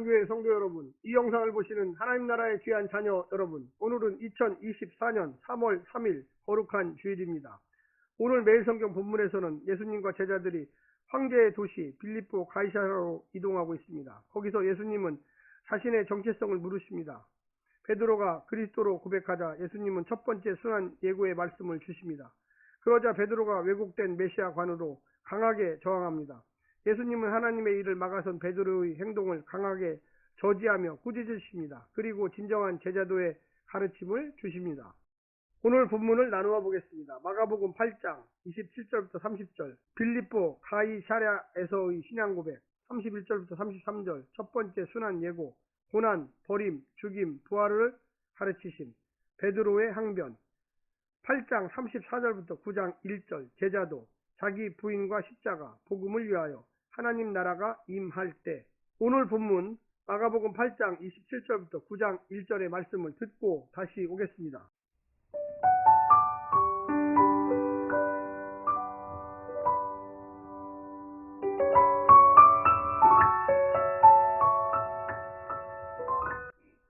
한국교회 성도 여러분, 이 영상을 보시는 하나님 나라의 귀한 자녀 여러분, 오늘은 2024년 3월 3일 거룩한 주일입니다. 오늘 매일 성경 본문에서는 예수님과 제자들이 황제의 도시 빌립보 가이사라로 이동하고 있습니다. 거기서 예수님은 자신의 정체성을 물으십니다. 베드로가 그리스도로 고백하자 예수님은 첫 번째 순환 예고의 말씀을 주십니다. 그러자 베드로가 왜곡된 메시아관으로 강하게 저항합니다. 예수님은 하나님의 일을 막아선 베드로의 행동을 강하게 저지하며 꾸짖으십니다. 그리고 진정한 제자도의 가르침을 주십니다. 오늘 본문을 나누어 보겠습니다. 마가복음 8장 27절부터 30절, 빌립보 가이사랴에서의 신앙 고백 31절부터 33절, 첫 번째 순환 예고, 고난, 버림, 죽임, 부활을 가르치심, 베드로의 항변, 8장 34절부터 9장 1절, 제자도, 자기 부인과 십자가, 복음을 위하여, 하나님 나라가 임할 때. 오늘 본문 마가복음 8장 27절부터 9장 1절의 말씀을 듣고 다시 오겠습니다.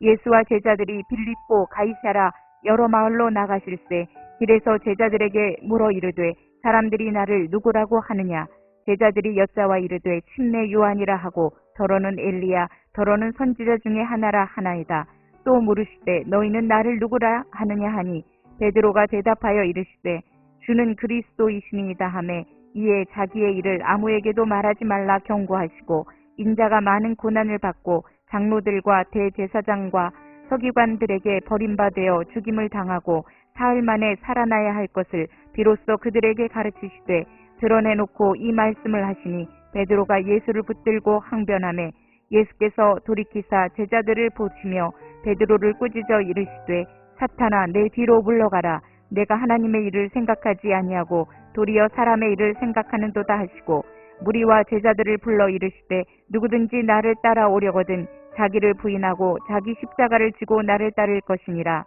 예수와 제자들이 빌립보 가이사랴 여러 마을로 나가실새 길에서 제자들에게 물어 이르되 사람들이 나를 누구라고 하느냐. 제자들이 여짜와 이르되 침례 요한이라 하고 더러는 엘리야 더러는 선지자 중에 하나라 하나이다. 또 물으시되 너희는 나를 누구라 하느냐 하니 베드로가 대답하여 이르시되 주는 그리스도이시니이다 하매 이에 자기의 일을 아무에게도 말하지 말라 경고하시고 인자가 많은 고난을 받고 장로들과 대제사장과 서기관들에게 버림받아 죽임을 당하고 사흘 만에 살아나야 할 것을 비로소 그들에게 가르치시되 드러내놓고 이 말씀을 하시니 베드로가 예수를 붙들고 항변하매 예수께서 돌이키사 제자들을 보시며 베드로를 꾸짖어 이르시되 사탄아 내 뒤로 물러가라. 내가 하나님의 일을 생각하지 아니하고 도리어 사람의 일을 생각하는도다 하시고 무리와 제자들을 불러 이르시되 누구든지 나를 따라오려거든 자기를 부인하고 자기 십자가를 지고 나를 따를 것이니라.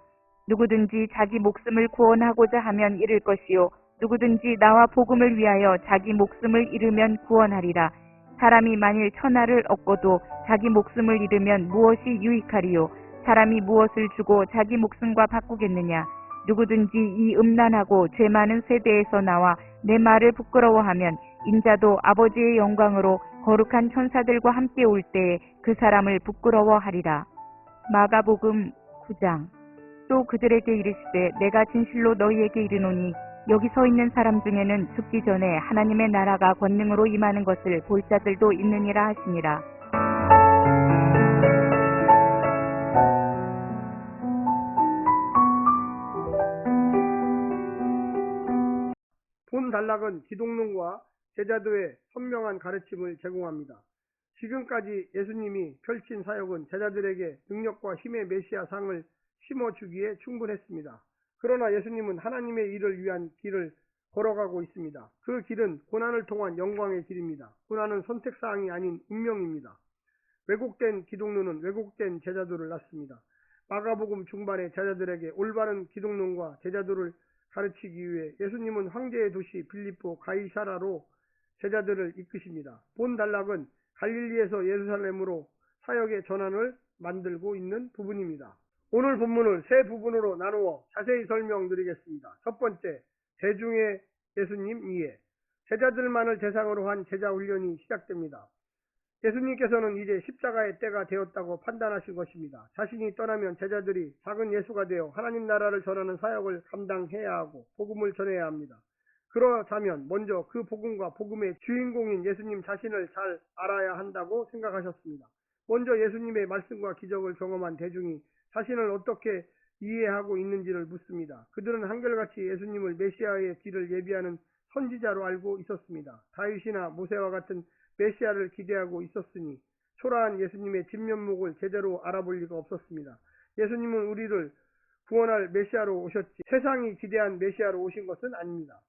누구든지 자기 목숨을 구원하고자 하면 잃을 것이요 누구든지 나와 복음을 위하여 자기 목숨을 잃으면 구원하리라. 사람이 만일 천하를 얻고도 자기 목숨을 잃으면 무엇이 유익하리요. 사람이 무엇을 주고 자기 목숨과 바꾸겠느냐. 누구든지 이 음란하고 죄 많은 세대에서 나와 내 말을 부끄러워하면 인자도 아버지의 영광으로 거룩한 천사들과 함께 올 때에 그 사람을 부끄러워하리라. 마가복음 9장. 또 그들에게 이르시되 내가 진실로 너희에게 이르노니 여기 서 있는 사람 중에는 죽기 전에 하나님의 나라가 권능으로 임하는 것을 볼 자들도 있느니라 하시니라. 본 단락은 기독론과 제자도의 선명한 가르침을 제공합니다. 지금까지 예수님이 펼친 사역은 제자들에게 능력과 힘의 메시아 상을 심어주기에 충분했습니다. 그러나 예수님은 하나님의 일을 위한 길을 걸어가고 있습니다. 그 길은 고난을 통한 영광의 길입니다. 고난은 선택사항이 아닌 운명입니다. 왜곡된 기독론은 왜곡된 제자도를 낳습니다. 마가복음 중반에 제자들에게 올바른 기독론과 제자도를 가르치기 위해 예수님은 황제의 도시 빌립보 가이사라로 제자들을 이끄십니다. 본 단락은 갈릴리에서 예루살렘으로 사역의 전환을 만들고 있는 부분입니다. 오늘 본문을 세 부분으로 나누어 자세히 설명드리겠습니다. 첫 번째, 대중의 예수님 이해. 제자들만을 대상으로 한 제자 훈련이 시작됩니다. 예수님께서는 이제 십자가의 때가 되었다고 판단하신 것입니다. 자신이 떠나면 제자들이 작은 예수가 되어 하나님 나라를 전하는 사역을 감당해야 하고 복음을 전해야 합니다. 그러자면 먼저 그 복음과 복음의 주인공인 예수님 자신을 잘 알아야 한다고 생각하셨습니다. 먼저 예수님의 말씀과 기적을 경험한 대중이 자신을 어떻게 이해하고 있는지를 묻습니다. 그들은 한결같이 예수님을 메시아의 길을 예비하는 선지자로 알고 있었습니다. 다윗이나 모세와 같은 메시아를 기대하고 있었으니 초라한 예수님의 진면목을 제대로 알아볼 리가 없었습니다. 예수님은 우리를 구원할 메시아로 오셨지 세상이 기대한 메시아로 오신 것은 아닙니다.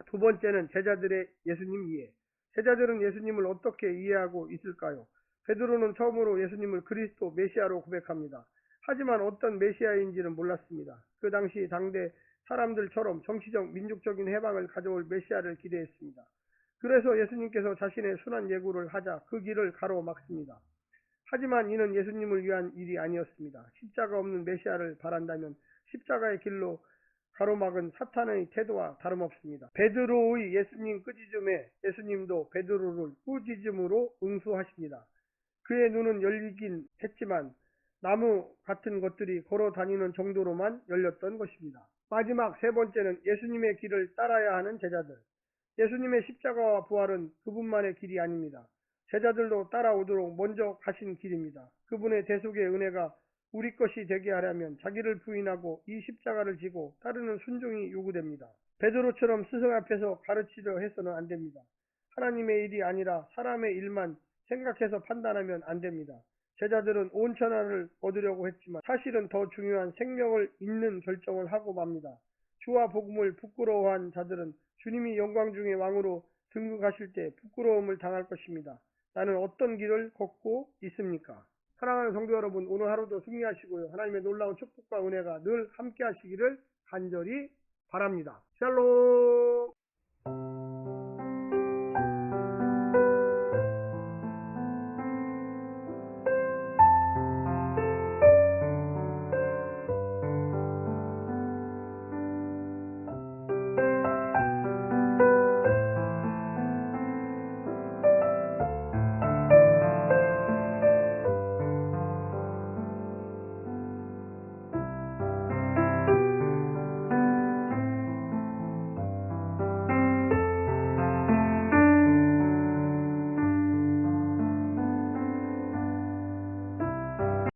두 번째는 제자들의 예수님 이해. 제자들은 예수님을 어떻게 이해하고 있을까요? 베드로는 처음으로 예수님을 그리스도 메시아로 고백합니다. 하지만 어떤 메시아인지는 몰랐습니다. 그 당시 당대 사람들처럼 정치적 민족적인 해방을 가져올 메시아를 기대했습니다. 그래서 예수님께서 자신의 순환 예고를 하자 그 길을 가로막습니다. 하지만 이는 예수님을 위한 일이 아니었습니다. 십자가 없는 메시아를 바란다면 십자가의 길로 가로막은 사탄의 태도와 다름없습니다. 베드로의 예수님 꾸짖음에 예수님도 베드로를 꾸짖음으로 응수하십니다. 그의 눈은 열리긴 했지만 나무 같은 것들이 걸어 다니는 정도로만 열렸던 것입니다. 마지막 세 번째는 예수님의 길을 따라야 하는 제자들. 예수님의 십자가와 부활은 그분만의 길이 아닙니다. 제자들도 따라오도록 먼저 가신 길입니다. 그분의 대속의 은혜가 우리 것이 되게 하려면 자기를 부인하고 이 십자가를 지고 따르는 순종이 요구됩니다. 베드로처럼 스승 앞에서 가르치려 해서는 안 됩니다. 하나님의 일이 아니라 사람의 일만 생각해서 판단하면 안 됩니다. 제자들은 온 천하를 얻으려고 했지만 사실은 더 중요한 생명을 잇는 결정을 하고 맙니다. 주와 복음을 부끄러워한 자들은 주님이 영광 중의 왕으로 등극하실 때 부끄러움을 당할 것입니다. 나는 어떤 길을 걷고 있습니까? 사랑하는 성도 여러분, 오늘 하루도 승리하시고요. 하나님의 놀라운 축복과 은혜가 늘 함께 하시기를 간절히 바랍니다. 샬롬.